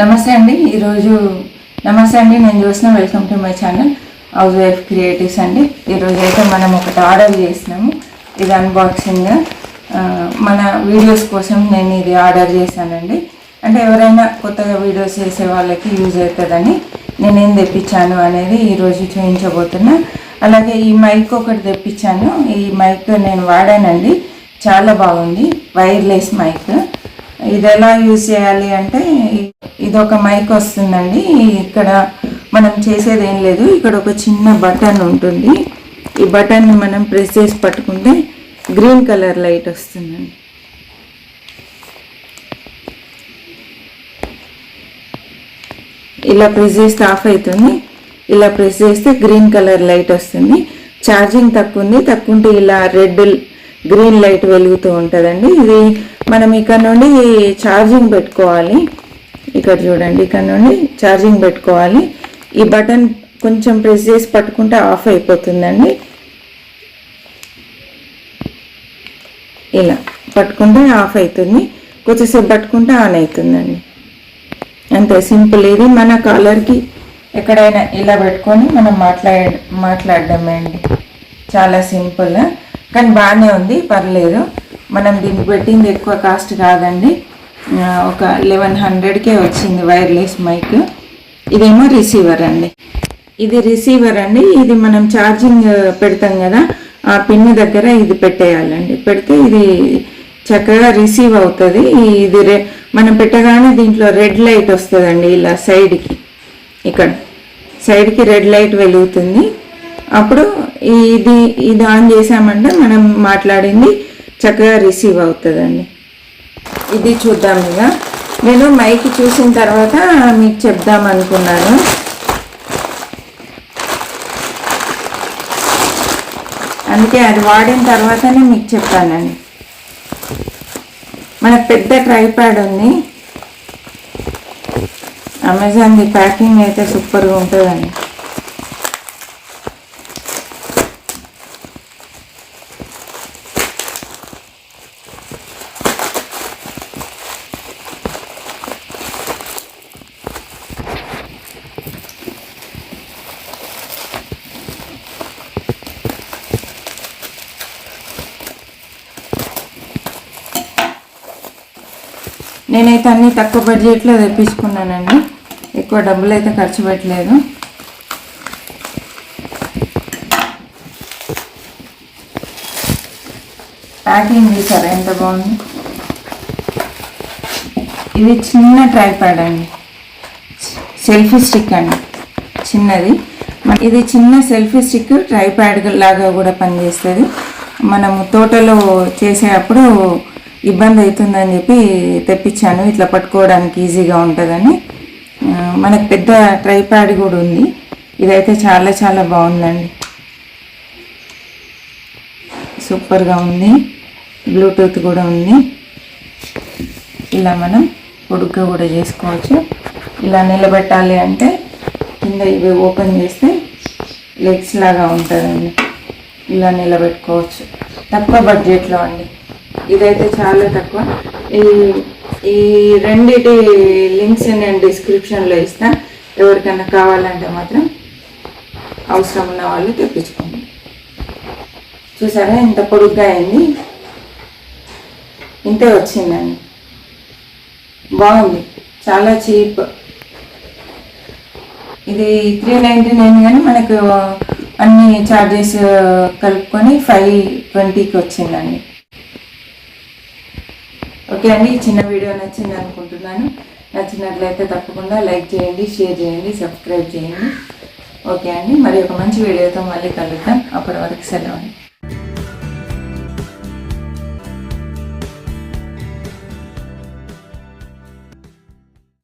నమస్తే అండి. నమస్తే అండి, నేను చూసిన welcome to my channel house wife creatives అండి. ఈరోజు అయితే మనం ఒకటి ఆర్డర్ చేసినాము. ఇది అన్బాక్సింగ్ మన వీడియోస్ కోసం నేను ఇది ఆర్డర్ చేశానండి. అంటే ఎవరైనా కొత్తగా వీడియోస్ చేసే వాళ్ళకి యూజ్ అవుతుందని నేనేం తెప్పించాను అనేది ఈరోజు చూపించబోతున్నా. అలాగే ఈ మైక్ ఒకటి తెప్పించాను. ఈ మైక్ నేను వాడానండి, చాలా బాగుంది. Wireless mic. ఇది ఎలా యూజ్ చేయాలి అంటే, ఇది ఒక మైక్ వస్తుందండి. ఇక్కడ మనం చేసేది ఏం లేదు. ఇక్కడ ఒక చిన్న బటన్ ఉంటుంది. ఈ బటన్ని మనం ప్రెస్ చేసి పట్టుకుంటే గ్రీన్ కలర్ లైట్ వస్తుందండి. ఇలా ప్రెస్ చేస్తే ఆఫ్ అవుతుంది, ఇలా ప్రెస్ చేస్తే గ్రీన్ కలర్ లైట్ వస్తుంది. ఛార్జింగ్ తక్కువ ఉంది, తక్కువ ఉంటే ఇలా రెడ్ గ్రీన్ లైట్ వెలుగుతూ ఉంటుందండి. ఇది మనం ఇక్కడ నుండి ఛార్జింగ్ పెట్టుకోవాలి. ఇక్కడ చూడండి, ఇక్కడ నుండి ఛార్జింగ్ పెట్టుకోవాలి. ఈ బటన్ కొంచెం ప్రెస్ చేసి పట్టుకుంటే ఆఫ్ అయిపోతుందండి. ఇలా పట్టుకుంటే ఆఫ్ అవుతుంది, కొంచెంసేపు పట్టుకుంటే ఆన్ అవుతుందండి. అంతే సింపుల్. ఇది మన కాలర్కి ఎక్కడైనా ఇలా పెట్టుకొని మనం మాట్లాడడమే అండి. చాలా సింపుల్, కానీ బాగానే ఉంది, పర్లేదు. మనం దీనికి పెట్టింది ఎక్కువ కాస్ట్ కాదండి, ఒక 1100కే వచ్చింది వైర్లెస్ మైక్. ఇదేమో రిసీవర్ అండి. ఇది రిసీవర్ అండి. ఇది మనం ఛార్జింగ్ పెడతాం కదా, ఆ పిన్ దగ్గర ఇది పెట్టేయాలండి. పెడితే ఇది చక్కగా రిసీవ్ అవుతుంది. ఇది మనం పెట్టగానే దీంట్లో రెడ్ లైట్ వస్తుందండి. ఇలా సైడ్కి, ఇక్కడ సైడ్కి రెడ్ లైట్ వెలుగుతుంది. అప్పుడు ఇది ఆన్ చేసామంటే మనం మాట్లాడింది చక్కగా రిసీవ్ అవుతుందండి. ఇది చూద్దాం. ఇక నేను మైక్ చూసిన తర్వాత మీకు చెప్దాం అనుకున్నాను. అందుకే అది వాడిన తర్వాతనే మీకు చెప్పానండి. మనకు పెద్ద ట్రైప్యాడ్ ఉంది. అమెజాన్ది ప్యాకింగ్ అయితే సూపర్గా ఉంటుందండి. నేనైతే అన్నీ తక్కువ బడ్జెట్లో తెప్పించుకున్నానండి, ఎక్కువ డబ్బులు అయితే ఖర్చు పెట్టలేదు. ప్యాకింగ్ చూసారా ఎంత బాగుంది. ఇది చిన్న ట్రైప్యాడ్ అండి, సెల్ఫీ స్టిక్ అండి, చిన్నది. ఇది చిన్న సెల్ఫీ స్టిక్ ట్రైప్యాడ్ లాగా కూడా పనిచేస్తుంది. మనము తోటలో చేసేటప్పుడు ఇబ్బంది అవుతుందని చెప్పి తెప్పించాను, ఇట్లా పట్టుకోవడానికి ఈజీగా ఉంటుందని. మనకు పెద్ద ట్రైప్యాడ్ కూడా ఉంది. ఇదైతే చాలా చాలా బాగుందండి, సూపర్గా ఉంది. బ్లూటూత్ కూడా ఉంది. ఇలా మనం పొడుగ్గా కూడా చేసుకోవచ్చు. ఇలా నిలబెట్టాలి అంటే కింద ఇవి ఓపెన్ చేస్తే లెగ్స్ లాగా ఉంటుందండి. ఇలా నిలబెట్టుకోవచ్చు. తక్కువ బడ్జెట్లో అండి. ఇదైతే చాలా తక్కువ. ఈ రెండిటి లింక్స్ నేను డిస్క్రిప్షన్లో ఇస్తాను. ఎవరికైనా కావాలంటే మాత్రం అవసరం ఉన్న వాళ్ళు తెప్పించుకోండి. చూసారా ఎంత పొడుగ్గా అయింది, ఇంతే వచ్చిందండి. బాగుంది, చాలా చీప్. ఇది 399 కానీ మనకు అన్ని ఛార్జెస్ కలుపుకొని 520కి వచ్చిందండి. ఓకే అండి, చిన్న వీడియో నచ్చింది అనుకుంటున్నాను. నచ్చినట్లయితే తప్పకుండా లైక్ చేయండి, షేర్ చేయండి, సబ్స్క్రైబ్ చేయండి. ఓకే అండి, మరి ఒక మంచి వీడియోతో మళ్ళీ కలుద్దాం. అప్పటి వరకు సెలవు.